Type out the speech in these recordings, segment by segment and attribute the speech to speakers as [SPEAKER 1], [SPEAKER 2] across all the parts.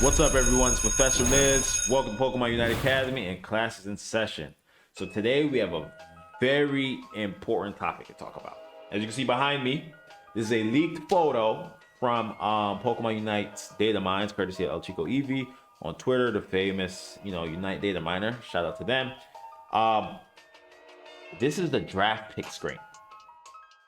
[SPEAKER 1] What's up, everyone? It's Professor Miz. Welcome to Pokemon Unite Academy and classes in session. So today we have a very important topic to talk about. As you can see behind me, this is a leaked photo from Pokemon Unite's data mines, courtesy of El Chico Eevee on Twitter, the famous, Unite data miner. Shout out to them. This is the draft pick screen.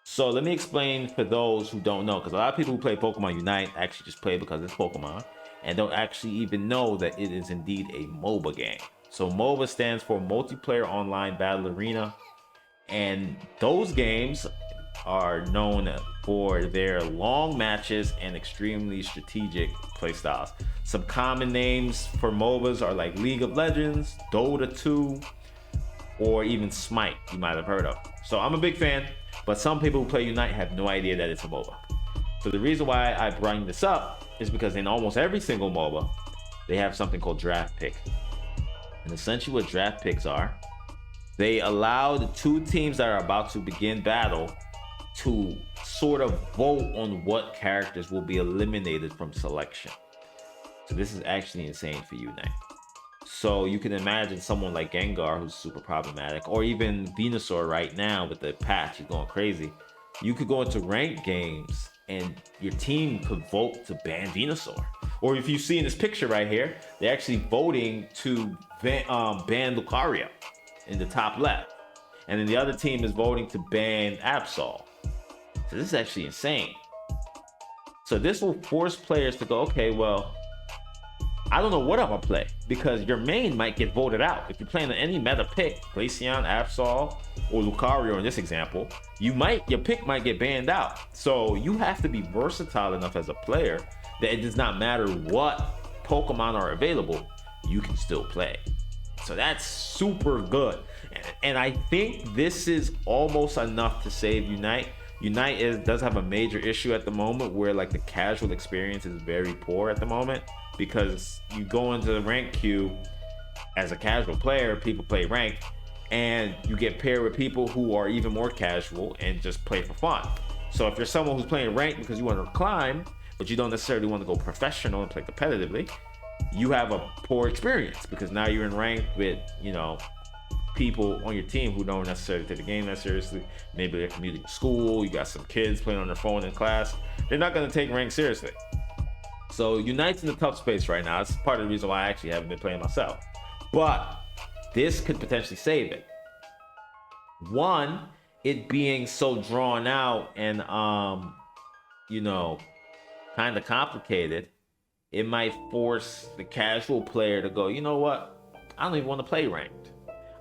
[SPEAKER 1] So let me explain for those who don't know, because a lot of people who play Pokemon Unite actually just play because it's Pokemon and don't actually even know that it is indeed a MOBA game. So MOBA stands for Multiplayer Online Battle Arena, and those games are known for their long matches and extremely strategic playstyles. Some common names for MOBAs are like League of Legends, Dota 2, or even Smite, you might have heard of. So I'm a big fan, but some people who play Unite have no idea that it's a MOBA. So the reason why I bring this up is because in almost every single MOBA, they have something called draft pick. And essentially what draft picks are, they allow the two teams that are about to begin battle to sort of vote on what characters will be eliminated from selection. So this is actually insane for Unite. So you can imagine someone like Gengar, who's super problematic, or even Venusaur right now with the patch, he's going crazy. You could go into ranked games and your team could vote to ban Venusaur. Or if you see in this picture right here, they're actually voting to ban Lucario in the top left. And then the other team is voting to ban Absol. So this is actually insane. So this will force players to go, okay, well, I don't know what I'm gonna play, because your main might get voted out. If you're playing any meta pick, Glaceon, Absol, or Lucario in this example, your pick might get banned out. So you have to be versatile enough as a player that it does not matter what Pokemon are available, you can still play. So that's super good. And I think this is almost enough to save Unite. Unite does have a major issue at the moment where like the casual experience is very poor at the moment, because you go into the rank queue as a casual player, people play rank, and you get paired with people who are even more casual and just play for fun. So if you're someone who's playing rank because you want to climb, but you don't necessarily want to go professional and play competitively, you have a poor experience, because now you're in rank with, people on your team who don't necessarily take the game that seriously. Maybe they're commuting to school, you got some kids playing on their phone in class. They're not going to take rank seriously. So Unite's in a tough space right now. It's part of the reason why I actually haven't been playing myself. But this could potentially save it. One, it being so drawn out and kind of complicated, it might force the casual player to go, you know what? I don't even want to play ranked.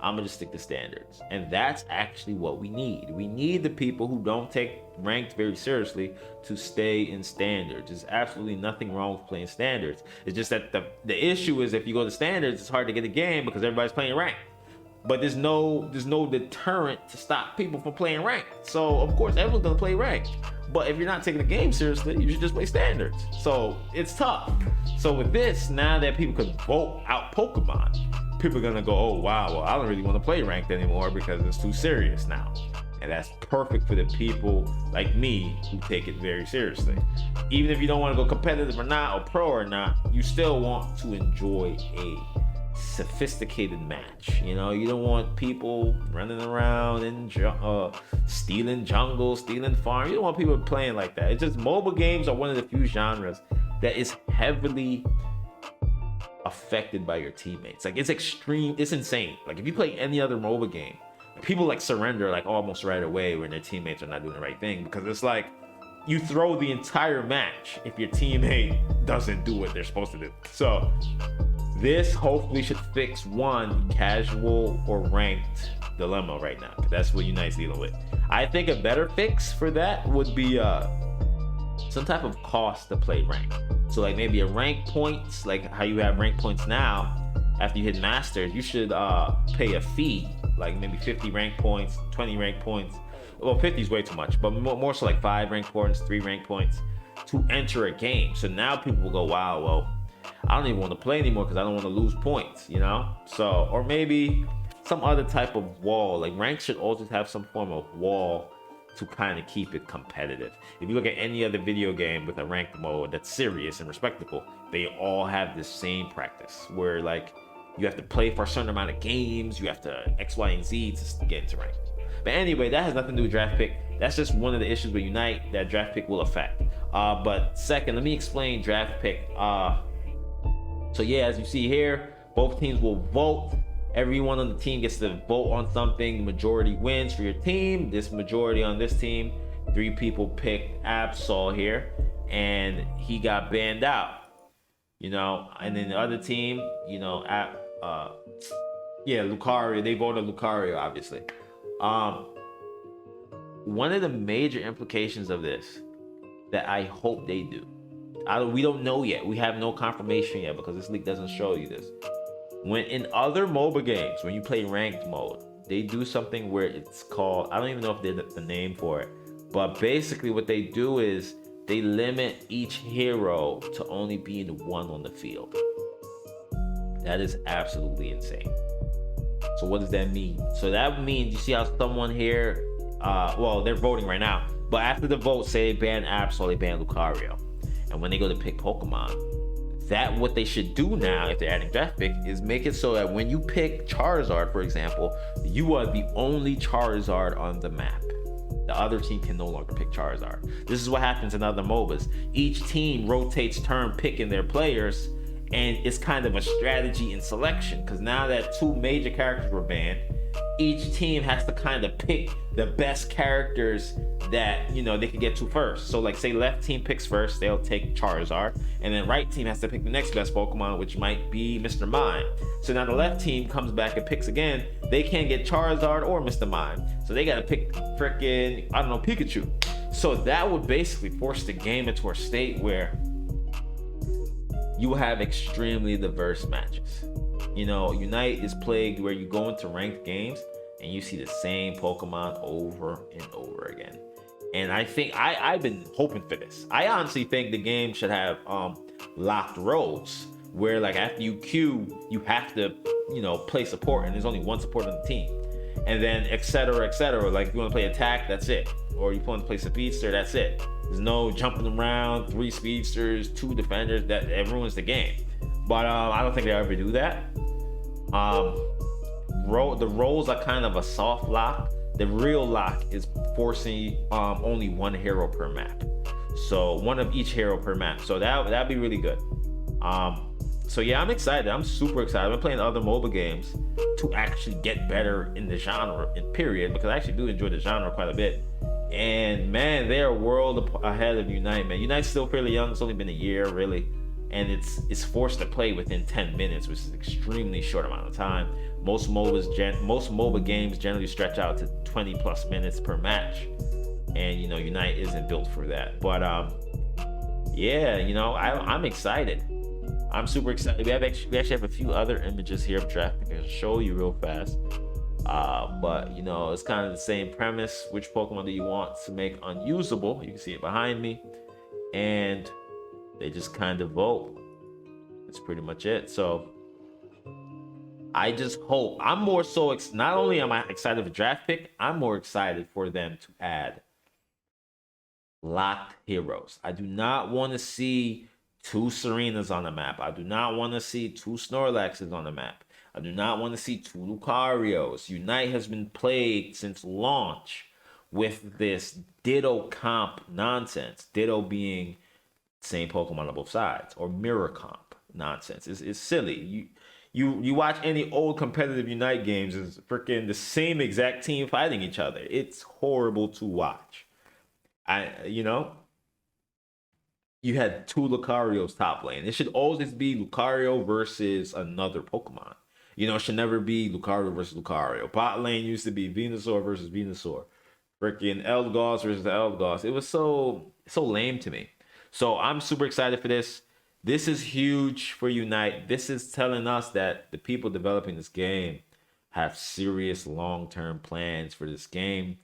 [SPEAKER 1] I'm gonna just stick to standards. And that's actually what we need. We need the people who don't take ranked very seriously to stay in standards. There's absolutely nothing wrong with playing standards. It's just that the issue is if you go to standards, it's hard to get a game because everybody's playing ranked. But there's no deterrent to stop people from playing ranked. So of course everyone's gonna play ranked. But if you're not taking the game seriously, you should just play standards. So it's tough. So with this, now that people can vote out Pokemon, people are gonna go, oh wow, well I don't really want to play ranked anymore because it's too serious now. And that's perfect for the people like me who take it very seriously. Even if you don't want to go competitive or not, or pro or not, you still want to enjoy a sophisticated match. You don't want people running around and stealing jungle, stealing farm. You don't want people playing like that. It's just mobile games are one of the few genres that is heavily affected by your teammates. Like it's extreme, it's insane. Like if you play any other MOBA game, people like surrender like almost right away when their teammates are not doing the right thing, because it's like you throw the entire match if your teammate doesn't do what they're supposed to do. So this hopefully should fix one casual or ranked dilemma right now, because that's what Unite's dealing with. I think a better fix for that would be some type of cost to play ranked. So like maybe a rank points, like how you have rank points now. After you hit masters, you should pay a fee, like maybe 50 rank points, 20 rank points. Well, 50 is way too much, but more so like 5 rank points, 3 rank points to enter a game. So now people will go, wow, well, I don't even want to play anymore because I don't want to lose points, So, or maybe some other type of wall. Like rank should also have some form of wall to kind of keep it competitive. If you look at any other video game with a ranked mode that's serious and respectable, they all have the same practice where like you have to play for a certain amount of games, you have to X, Y, and Z to get into rank. But anyway, that has nothing to do with draft pick. That's just one of the issues with Unite that draft pick will affect. But second, let me explain draft pick. So yeah, as you see here, both teams will vote. Everyone on the team gets to vote on something. The majority wins for your team. This majority on this team, 3 people picked Absol here, and he got banned out. You know, and then the other team, you know, Lucario. They voted Lucario, obviously. One of the major implications of this that I hope they do, we don't know yet. We have no confirmation yet because this league doesn't show you this. When in other MOBA games, when you play ranked mode, they do something where it's called, I don't even know if there's the name for it, but basically what they do is they limit each hero to only being 1 on the field. That is absolutely insane. So what does that mean? So that means, you see how someone here, well, they're voting right now, but after the vote, say they ban Absol, they ban Lucario. And when they go to pick Pokemon, that what they should do now, if they're adding draft pick, is make it so that when you pick Charizard, for example, you are the only Charizard on the map. The other team can no longer pick Charizard. This is what happens in other MOBAs. Each team rotates turn picking their players, and it's kind of a strategy in selection, because now that 2 major characters were banned, each team has to kind of pick the best characters that, you know, they can get to first. So like, say left team picks first, they'll take Charizard, and then right team has to pick the next best Pokemon, which might be Mr. Mime. So now the left team comes back and picks again. They can't get Charizard or Mr. Mime, so they gotta pick freaking, I don't know, Pikachu. So that would basically force the game into a state where you will have extremely diverse matches. You know, Unite is plagued where you go into ranked games and you see the same Pokemon over and over again. And I think I've been hoping for this. I honestly think the game should have locked roles where, like, after you queue, you have to, you know, play support, and there's only 1 support on the team. And then et cetera, et cetera. Like, if you want to play attack, that's it. Or you want to play speedster, that's it. There's no jumping around, 3 speedsters, 2 defenders. That it ruins the game. But I don't think they'll ever do that. The roles are kind of a soft lock. The real lock is forcing only 1 hero per map. So 1 of each hero per map. So that'd be really good. So yeah, I'm excited. I'm super excited. I've been playing other MOBA games to actually get better in the genre, in period, because I actually do enjoy the genre quite a bit. And man, they're a world ahead of Unite, man. Unite's still fairly young. It's only been a year, really. And it's forced to play within 10 minutes, which is an extremely short amount of time. Most MOBA games generally stretch out to 20 plus minutes per match. And, you know, Unite isn't built for that. But, yeah, you know, I'm excited. I'm super excited. We actually have a few other images here of draft pick I can show you real fast. But, you know, it's kind of the same premise. Which Pokemon do you want to make unusable? You can see it behind me. And they just kind of vote. That's pretty much it. So I just hope, I'm more so, not only am I excited for draft pick, I'm more excited for them to add locked heroes. I do not want to see 2 Serenas on the map. I do not want to see 2 Snorlaxes on the map. I do not want to see 2 Lucarios. Unite has been plagued since launch with this Ditto comp nonsense. Ditto being same Pokemon on both sides, or mirror comp nonsense. It's silly. You watch any old competitive Unite games, it's freaking the same exact team fighting each other. It's horrible to watch. You know, you had 2 Lucarios top lane. It should always be Lucario versus another Pokemon. You know, it should never be Lucario versus Lucario. Bot lane used to be Venusaur versus Venusaur. Freaking Eldegoss versus Eldegoss. It was so lame to me. So I'm super excited for this. This is huge for Unite. This is telling us that the people developing this game have serious long-term plans for this game.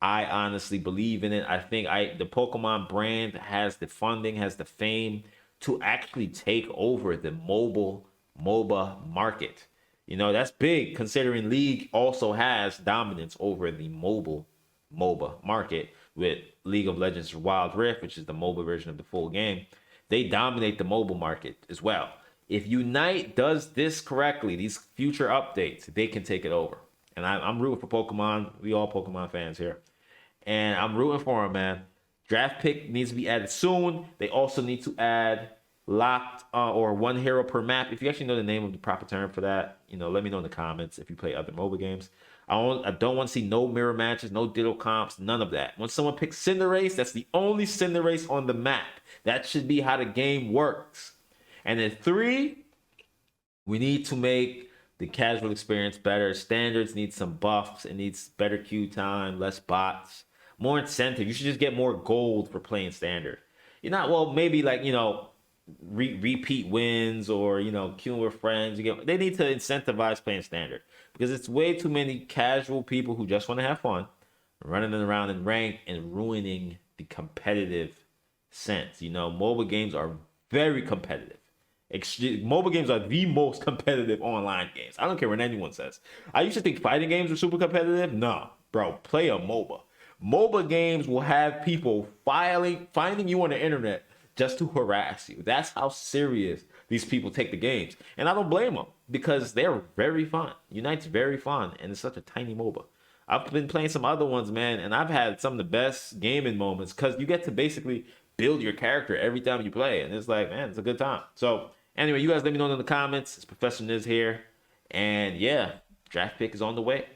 [SPEAKER 1] I honestly believe in it. I think the Pokemon brand has the funding, has the fame to actually take over the MOBA market. You know, that's big considering League also has dominance over the mobile MOBA market with League of Legends Wild Rift, which is the MOBA version of the full game. They dominate the mobile market as well. If Unite does this correctly, these future updates, they can take it over. And I'm rooting for Pokemon. We all Pokemon fans here. And I'm rooting for them, man. Draft pick needs to be added soon. They also need to add locked or one hero per map. If you actually know the name of the proper term for that, let me know in the comments if you play other mobile games. I don't want to see no mirror matches, no ditto comps, none of that. When someone picks Cinderace, that's the only Cinderace on the map. That should be how the game works. And then 3, we need to make the casual experience better. Standards need some buffs. It needs better queue time, less bots, more incentive. You should just get more gold for playing standard. You're not, well, maybe like, repeat wins or, queuing with friends. They need to incentivize playing standard because it's way too many casual people who just want to have fun running around in rank and ruining the competitive sense. Mobile games are very competitive. Mobile games are the most competitive online games. I don't care what anyone says. I used to think fighting games were super competitive. No, bro, play a MOBA. MOBA games will have people finding you on the internet just to harass you. That's how serious these people take the games. And I don't blame them because they're very fun. Unite's very fun, and it's such a tiny MOBA. I've been playing some other ones, man, and I've had some of the best gaming moments because you get to basically build your character every time you play. And it's like, man, it's a good time. So anyway, you guys let me know in the comments. It's Professor Niz here. And yeah, draft pick is on the way.